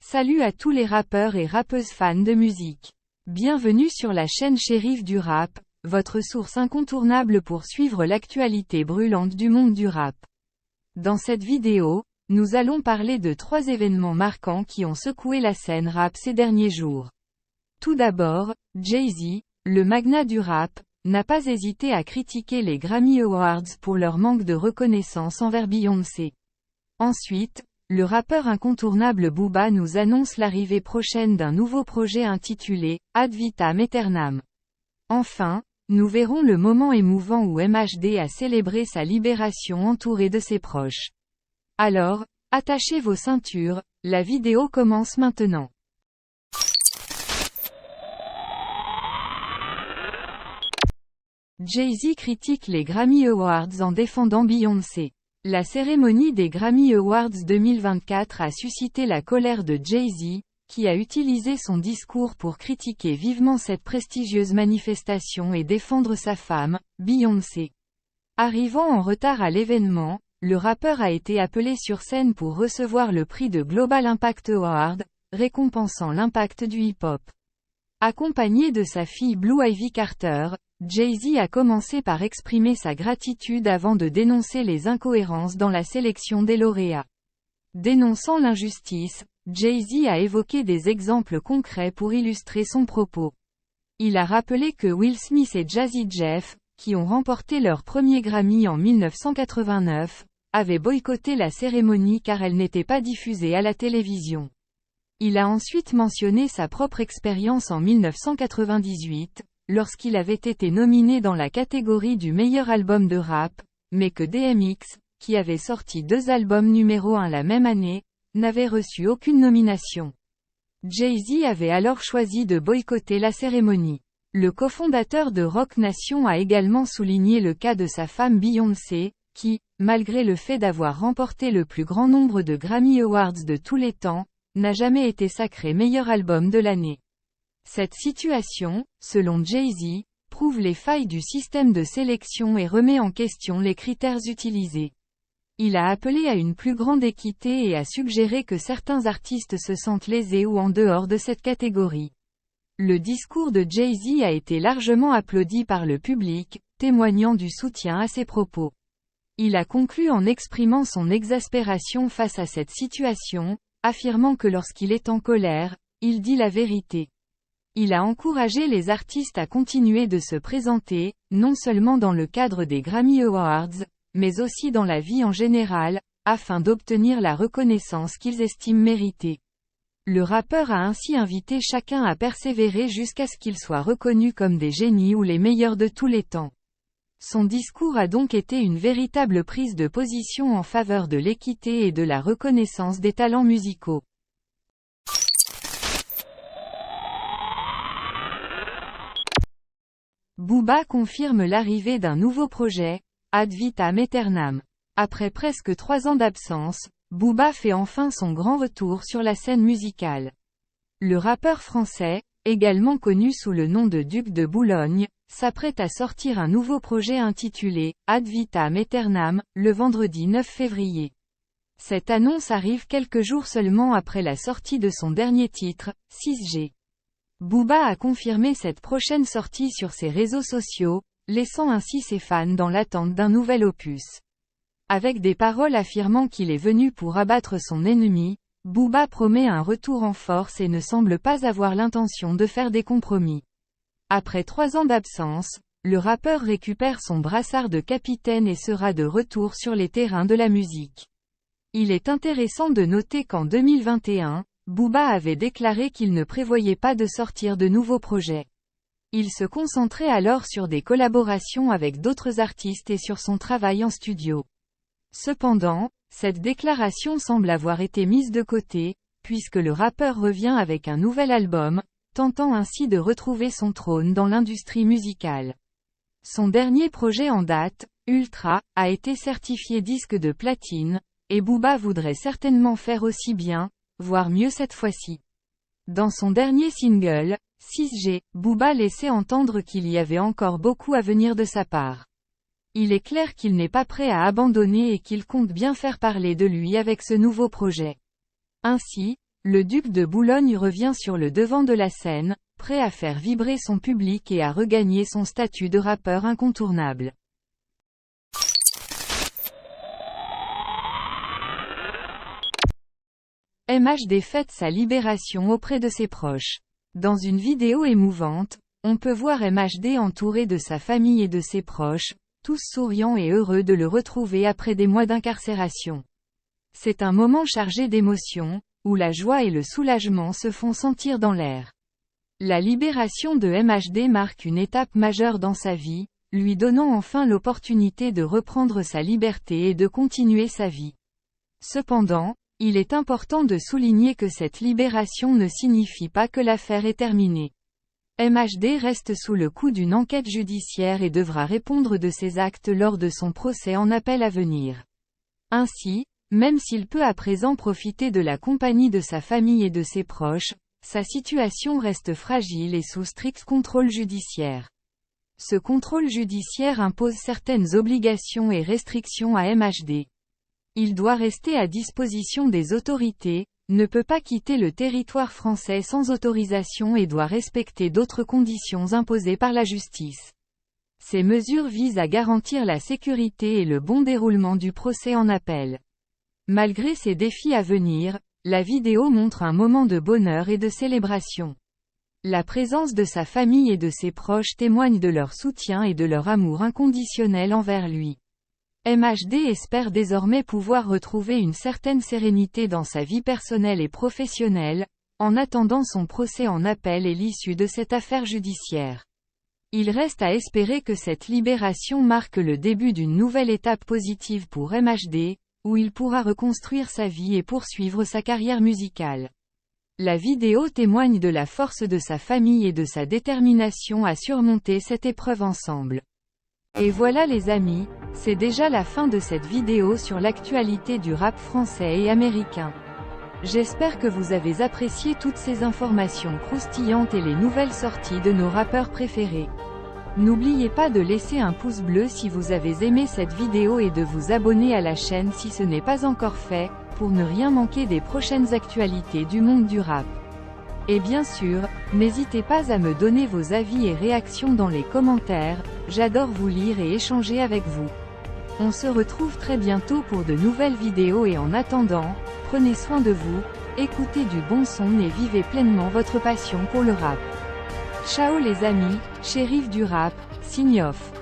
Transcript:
Salut à tous les rappeurs et rappeuses fans de musique. Bienvenue sur la chaîne Shérif du Rap, votre source incontournable pour suivre l'actualité brûlante du monde du rap. Dans cette vidéo, nous allons parler de 3 événements marquants qui ont secoué la scène rap ces derniers jours. Tout d'abord, Jay-Z, le magnat du rap, n'a pas hésité à critiquer les Grammy Awards pour leur manque de reconnaissance envers Beyoncé. Ensuite, le rappeur incontournable Booba nous annonce l'arrivée prochaine d'un nouveau projet intitulé « Ad Vitam Aeternam ». Enfin, nous verrons le moment émouvant où MHD a célébré sa libération entouré de ses proches. Alors, attachez vos ceintures, la vidéo commence maintenant. Jay-Z critique les Grammy Awards en défendant Beyoncé. La cérémonie des Grammy Awards 2024 a suscité la colère de Jay-Z, qui a utilisé son discours pour critiquer vivement cette prestigieuse manifestation et défendre sa femme, Beyoncé. Arrivant en retard à l'événement, le rappeur a été appelé sur scène pour recevoir le prix de Global Impact Award, récompensant l'impact du hip-hop. Accompagné de sa fille Blue Ivy Carter, Jay-Z a commencé par exprimer sa gratitude avant de dénoncer les incohérences dans la sélection des lauréats. Dénonçant l'injustice, Jay-Z a évoqué des exemples concrets pour illustrer son propos. Il a rappelé que Will Smith et Jazzy Jeff, qui ont remporté leur premier Grammy en 1989, avaient boycotté la cérémonie car elle n'était pas diffusée à la télévision. Il a ensuite mentionné sa propre expérience en 1998, lorsqu'il avait été nominé dans la catégorie du meilleur album de rap, mais que DMX, qui avait sorti 2 albums numéro 1 la même année, n'avait reçu aucune nomination. Jay-Z avait alors choisi de boycotter la cérémonie. Le cofondateur de Roc Nation a également souligné le cas de sa femme Beyoncé, qui, malgré le fait d'avoir remporté le plus grand nombre de Grammy Awards de tous les temps, n'a jamais été sacré meilleur album de l'année. Cette situation, selon Jay-Z, prouve les failles du système de sélection et remet en question les critères utilisés. Il a appelé à une plus grande équité et a suggéré que certains artistes se sentent lésés ou en dehors de cette catégorie. Le discours de Jay-Z a été largement applaudi par le public, témoignant du soutien à ses propos. Il a conclu en exprimant son exaspération face à cette situation, affirmant que lorsqu'il est en colère, il dit la vérité. Il a encouragé les artistes à continuer de se présenter, non seulement dans le cadre des Grammy Awards, mais aussi dans la vie en général, afin d'obtenir la reconnaissance qu'ils estiment méritée. Le rappeur a ainsi invité chacun à persévérer jusqu'à ce qu'ils soient reconnus comme des génies ou les meilleurs de tous les temps. Son discours a donc été une véritable prise de position en faveur de l'équité et de la reconnaissance des talents musicaux. Booba confirme l'arrivée d'un nouveau projet, Ad Vitam Aeternam. Après presque 3 ans d'absence, Booba fait enfin son grand retour sur la scène musicale. Le rappeur français, également connu sous le nom de Duc de Boulogne, s'apprête à sortir un nouveau projet intitulé « Ad Vitam Aeternam » le vendredi 9 février. Cette annonce arrive quelques jours seulement après la sortie de son dernier titre, 6G. Booba a confirmé cette prochaine sortie sur ses réseaux sociaux, laissant ainsi ses fans dans l'attente d'un nouvel opus. Avec des paroles affirmant qu'il est venu pour abattre son ennemi, Booba promet un retour en force et ne semble pas avoir l'intention de faire des compromis. Après 3 ans d'absence, le rappeur récupère son brassard de capitaine et sera de retour sur les terrains de la musique. Il est intéressant de noter qu'en 2021, Booba avait déclaré qu'il ne prévoyait pas de sortir de nouveaux projets. Il se concentrait alors sur des collaborations avec d'autres artistes et sur son travail en studio. Cependant, cette déclaration semble avoir été mise de côté, puisque le rappeur revient avec un nouvel album, tentant ainsi de retrouver son trône dans l'industrie musicale. Son dernier projet en date, Ultra, a été certifié disque de platine, et Booba voudrait certainement faire aussi bien, voire mieux cette fois-ci. Dans son dernier single, 6G, Booba laissait entendre qu'il y avait encore beaucoup à venir de sa part. Il est clair qu'il n'est pas prêt à abandonner et qu'il compte bien faire parler de lui avec ce nouveau projet. Ainsi, le duc de Boulogne revient sur le devant de la scène, prêt à faire vibrer son public et à regagner son statut de rappeur incontournable. MHD fête sa libération auprès de ses proches. Dans une vidéo émouvante, on peut voir MHD entouré de sa famille et de ses proches, tous souriants et heureux de le retrouver après des mois d'incarcération. C'est un moment chargé d'émotions, où la joie et le soulagement se font sentir dans l'air. La libération de MHD marque une étape majeure dans sa vie, lui donnant enfin l'opportunité de reprendre sa liberté et de continuer sa vie. Cependant, il est important de souligner que cette libération ne signifie pas que l'affaire est terminée. MHD reste sous le coup d'une enquête judiciaire et devra répondre de ses actes lors de son procès en appel à venir. Ainsi, même s'il peut à présent profiter de la compagnie de sa famille et de ses proches, sa situation reste fragile et sous strict contrôle judiciaire. Ce contrôle judiciaire impose certaines obligations et restrictions à MHD. Il doit rester à disposition des autorités, ne peut pas quitter le territoire français sans autorisation et doit respecter d'autres conditions imposées par la justice. Ces mesures visent à garantir la sécurité et le bon déroulement du procès en appel. Malgré ces défis à venir, la vidéo montre un moment de bonheur et de célébration. La présence de sa famille et de ses proches témoigne de leur soutien et de leur amour inconditionnel envers lui. MHD espère désormais pouvoir retrouver une certaine sérénité dans sa vie personnelle et professionnelle, en attendant son procès en appel et l'issue de cette affaire judiciaire. Il reste à espérer que cette libération marque le début d'une nouvelle étape positive pour MHD, où il pourra reconstruire sa vie et poursuivre sa carrière musicale. La vidéo témoigne de la force de sa famille et de sa détermination à surmonter cette épreuve ensemble. Et voilà les amis, c'est déjà la fin de cette vidéo sur l'actualité du rap français et américain. J'espère que vous avez apprécié toutes ces informations croustillantes et les nouvelles sorties de nos rappeurs préférés. N'oubliez pas de laisser un pouce bleu si vous avez aimé cette vidéo et de vous abonner à la chaîne si ce n'est pas encore fait, pour ne rien manquer des prochaines actualités du monde du rap. Et bien sûr, n'hésitez pas à me donner vos avis et réactions dans les commentaires, j'adore vous lire et échanger avec vous. On se retrouve très bientôt pour de nouvelles vidéos et en attendant, prenez soin de vous, écoutez du bon son et vivez pleinement votre passion pour le rap. Ciao les amis, shérif du rap, signe off.